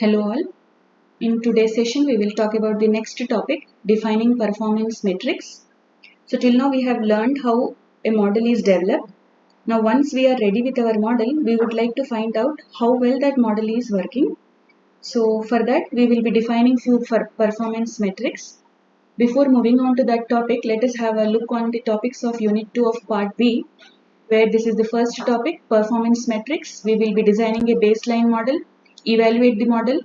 Hello all. In today's session we will talk about the next topic, defining performance metrics. So till now we have learned how a model is developed. Now once we are ready with our model, we would like to find out how well that model is working. So for that we will be defining few performance metrics. Before moving on to that topic, let us have a look on the topics of Unit 2 of Part B, where this is the first topic, performance metrics. We will be designing a baseline model, evaluate the model,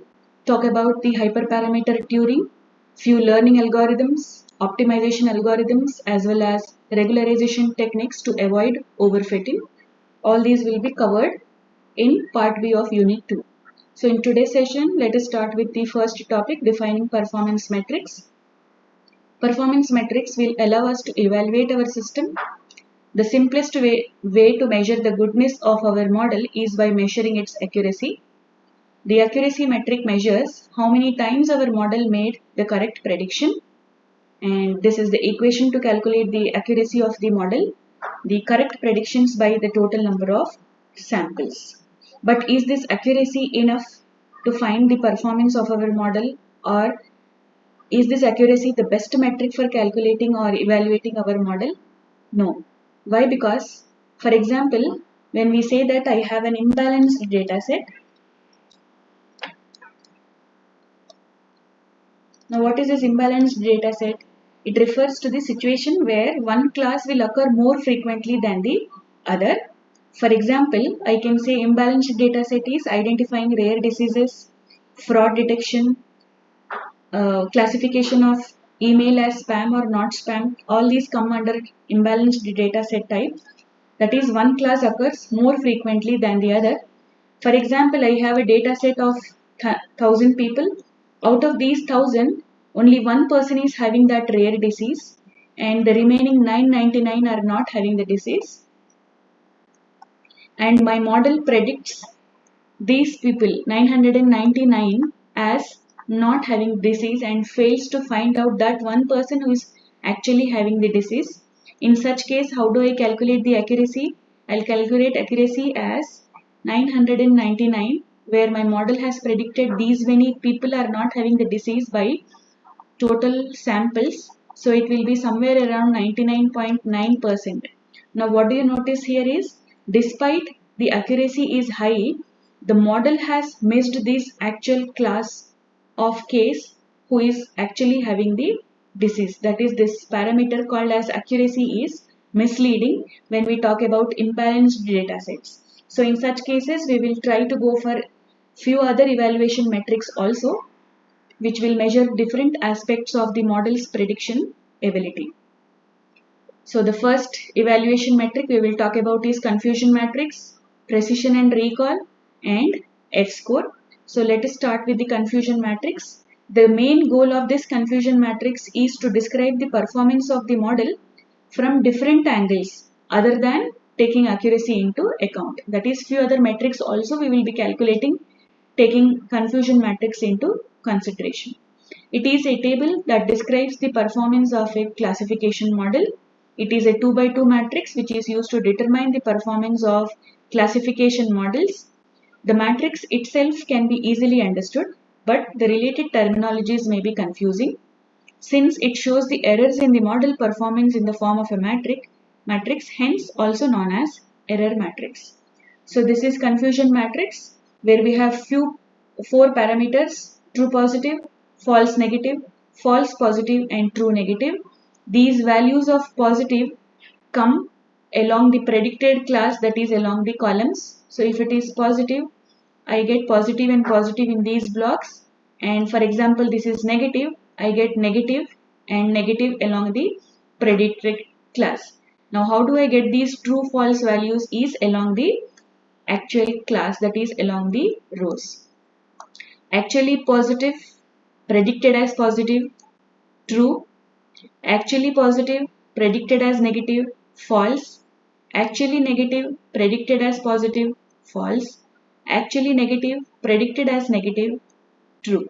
talk about the hyperparameter Turing, few learning algorithms, optimization algorithms, as well as regularization techniques to avoid overfitting. All these will be covered in Part B of Unit 2. So in today's session, let us start with the first topic, defining performance metrics. Performance metrics will allow us to evaluate our system. The simplest way to measure the goodness of our model is by measuring its accuracy. The accuracy metric measures how many times our model made the correct prediction, and this is the equation to calculate the accuracy of the model, the correct predictions by the total number of samples. But is this accuracy enough to find the performance of our model, or is this accuracy the best metric for calculating or evaluating our model? No. Why? Because, for example, when we say that I have an imbalanced data set, now what is this imbalanced data set? It refers to the situation where one class will occur more frequently than the other. For example, I can say imbalanced data set is identifying rare diseases, fraud detection, classification of email as spam or not spam. All these come under imbalanced data set type. That is, one class occurs more frequently than the other. For example, I have a data set of 1000 people. Out of these 1000, only one person is having that rare disease, and the remaining 999 are not having the disease. And my model predicts these people, 999, as not having disease and fails to find out that one person who is actually having the disease. In such case, how do I calculate the accuracy? I'll calculate accuracy as 999, where my model has predicted these many people are not having the disease by total samples. So it will be somewhere around 99.9%. Now what do you notice here is, despite the accuracy is high, the model has missed this actual class of case who is actually having the disease. That is, this parameter called as accuracy is misleading when we talk about imbalanced data sets. So in such cases, we will try to go for few other evaluation metrics also, which will measure different aspects of the model's prediction ability. So the first evaluation metric we will talk about is confusion matrix, precision and recall, and F-score. So let us start with the confusion matrix. The main goal of this confusion matrix is to describe the performance of the model from different angles other than taking accuracy into account. That is, few other metrics also we will be calculating taking confusion matrix into consideration. It is a table that describes the performance of a classification model. It is a 2x2 matrix which is used to determine the performance of classification models. The matrix itself can be easily understood, but the related terminologies may be confusing. Since it shows the errors in the model performance in the form of a matrix, hence also known as error matrix. So this is confusion matrix, where we have four parameters: true positive, false negative, false positive, and true negative. These values of positive come along the predicted class, that is along the columns. So if it is positive, I get positive and positive in these blocks, and for example this is negative, I get negative and negative along the predicted class. Now how do I get these true false values is along the actual class, that is along the rows. Actually positive, predicted as positive, true. Actually positive, predicted as negative, false. Actually negative, predicted as positive, false. Actually negative, predicted as negative, true.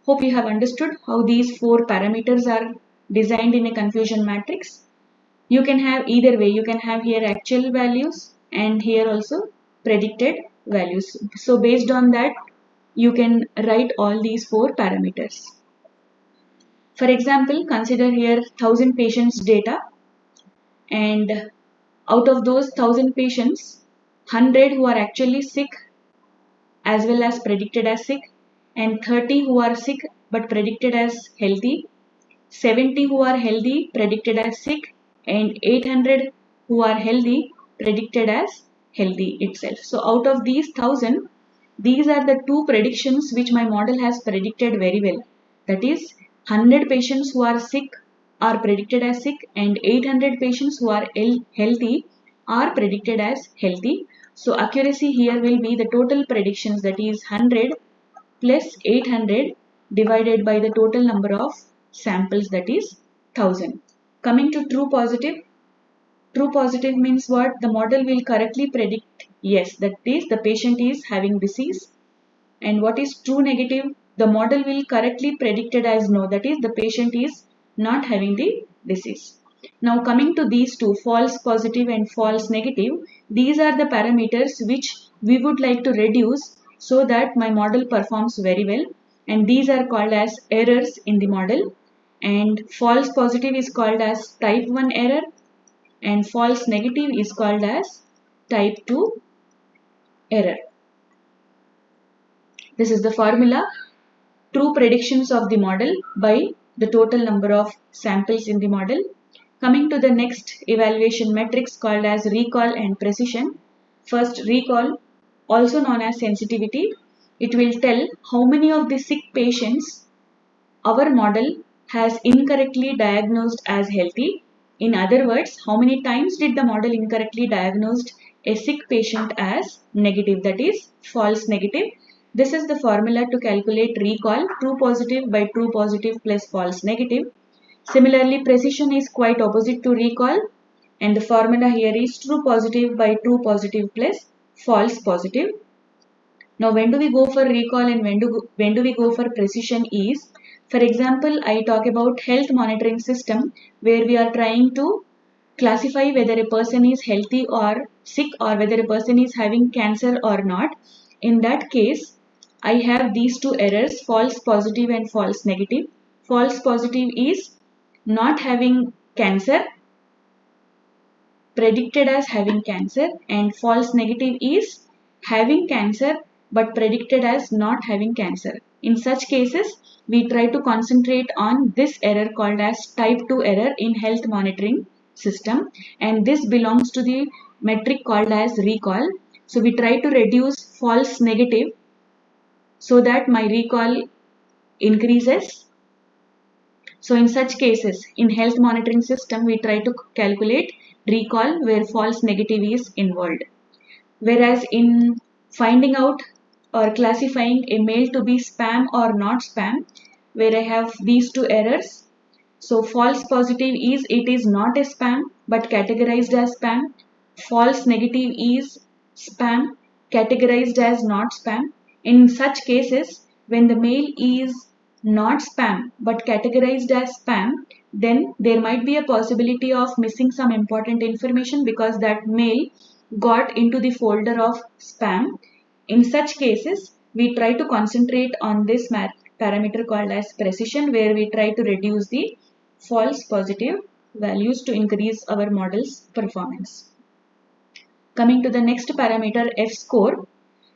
Hope you have understood how these four parameters are designed in a confusion matrix. You can have either way. You can have here actual values and here also predicted values. So based on that, you can write all these 4 parameters. For example, consider here 1000 patients data, and out of those 1000 patients, 100 who are actually sick as well as predicted as sick, and 30 who are sick but predicted as healthy, 70 who are healthy predicted as sick, and 800 who are healthy predicted as healthy itself. So out of these 1000, these are the 2 predictions which my model has predicted very well. That is, 100 patients who are sick are predicted as sick, and 800 patients who are healthy are predicted as healthy. So accuracy here will be the total predictions, that is 100 plus 800 divided by the total number of samples, that is 1000. Coming to true positive means what? The model will correctly predict yes, that is the patient is having disease. And what is true negative? The model will correctly predict it as no, that is the patient is not having the disease. Now coming to these two, false positive and false negative, these are the parameters which we would like to reduce so that my model performs very well, and these are called as errors in the model. And false positive is called as type 1 error, and false negative is called as type 2 error. This is the formula: true predictions of the model by the total number of samples in the model. Coming to the next evaluation metrics called as recall and precision. First, recall, also known as sensitivity. It will tell how many of the sick patients our model has incorrectly diagnosed as healthy. In other words, how many times did the model incorrectly diagnosed a sick patient as negative, that is false negative. This is the formula to calculate recall: true positive by true positive plus false negative. Similarly, precision is quite opposite to recall, and the formula here is true positive by true positive plus false positive. Now, when do we go for recall and when do we go for precision is, for example, I talk about health monitoring system where we are trying to classify whether a person is healthy or sick, or whether a person is having cancer or not. In that case, I have these 2 errors, false positive and false negative. False positive is not having cancer, predicted as having cancer, and false negative is having cancer but predicted as not having cancer. In such cases, we try to concentrate on this error called as type 2 error in health monitoring system, and this belongs to the metric called as recall. So we try to reduce false negative so that my recall increases. So in such cases, in health monitoring system, we try to calculate recall where false negative is involved. Whereas in finding out or classifying a mail to be spam or not spam, where I have these 2 errors. So false positive is it is not a spam but categorized as spam. False negative is spam categorized as not spam. In such cases, when the mail is not spam but categorized as spam, then there might be a possibility of missing some important information because that mail got into the folder of spam. In such cases, we try to concentrate on this parameter called as precision, where we try to reduce the false positive values to increase our model's performance. Coming to the next parameter, F-score.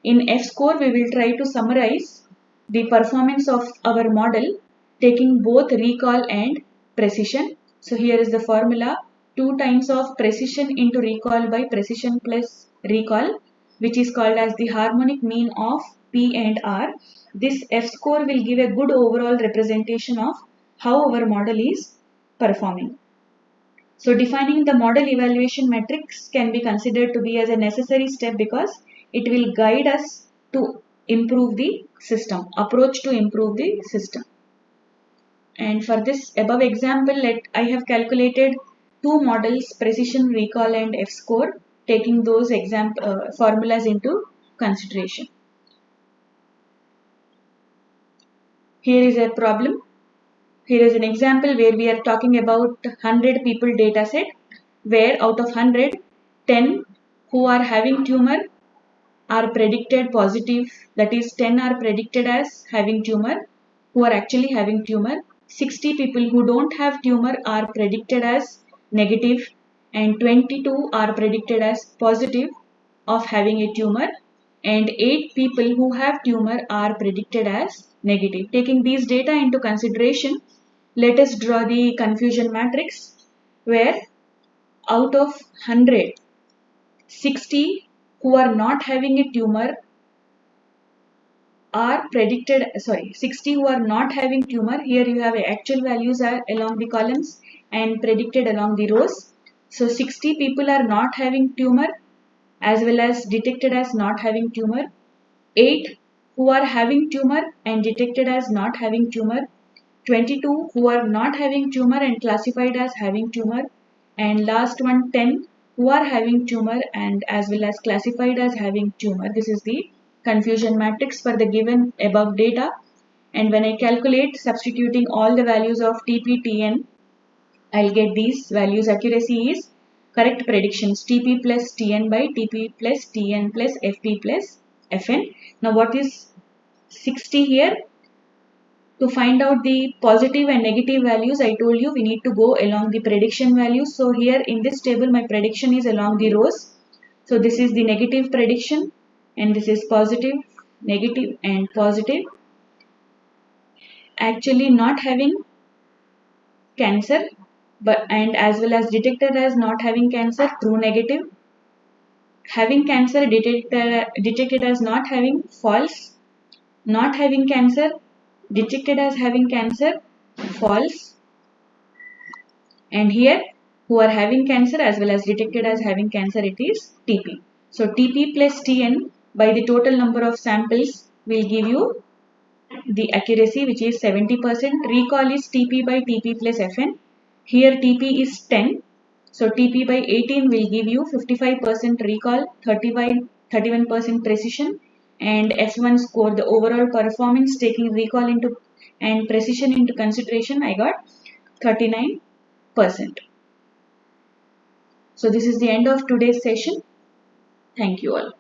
In F-score, we will try to summarize the performance of our model taking both recall and precision. So here is the formula: 2 times of precision into recall by precision plus recall, which is called as the harmonic mean of P and R. This F-score will give a good overall representation of how our model is performing. So defining the model evaluation metrics can be considered to be as a necessary step because it will guide us to improve the system, approach to improve the system. And for this above example, I have calculated 2 models, precision, recall and F-score, taking those formulas into consideration. Here is a problem. Here is an example where we are talking about 100 people data set, where out of 100, 10 who are having tumor are predicted positive, that is 10 are predicted as having tumor, who are actually having tumor. 60 people who don't have tumor are predicted as negative, and 22 are predicted as positive of having a tumor, and 8 people who have tumor are predicted as negative. Taking these data into consideration, let us draw the confusion matrix, where out of 100, 60 who are not having a tumor are predicted, 60 who are not having tumor. Here you have actual values are along the columns and predicted along the rows. So 60 people are not having tumor as well as detected as not having tumor. 8 who are having tumor and detected as not having tumor. 22 who are not having tumor and classified as having tumor, and last one 10 who are having tumor and as well as classified as having tumor. This is the confusion matrix for the given above data, and when I calculate substituting all the values of TP, TN, I'll get these values. Accuracy is correct predictions TP plus TN by TP plus TN plus FP plus FN. Now what is 60 here? To find out the positive and negative values, I told you we need to go along the prediction values. So here in this table, my prediction is along the rows. So this is the negative prediction, and this is positive, negative and positive. Actually not having cancer, and as well as detected as not having cancer, true negative. Having cancer, detected as not having, false. Not having cancer, detected as having cancer, false. And here who are having cancer as well as detected as having cancer, it is TP. So TP plus TN by the total number of samples will give you the accuracy, which is 70%. Recall is TP by TP plus FN. Here TP is 10. So TP by 18 will give you 55% recall, 31% precision, and S1 score, the overall performance taking recall into and precision into consideration, I got 39%. So this is the end of today's session. Thank you all.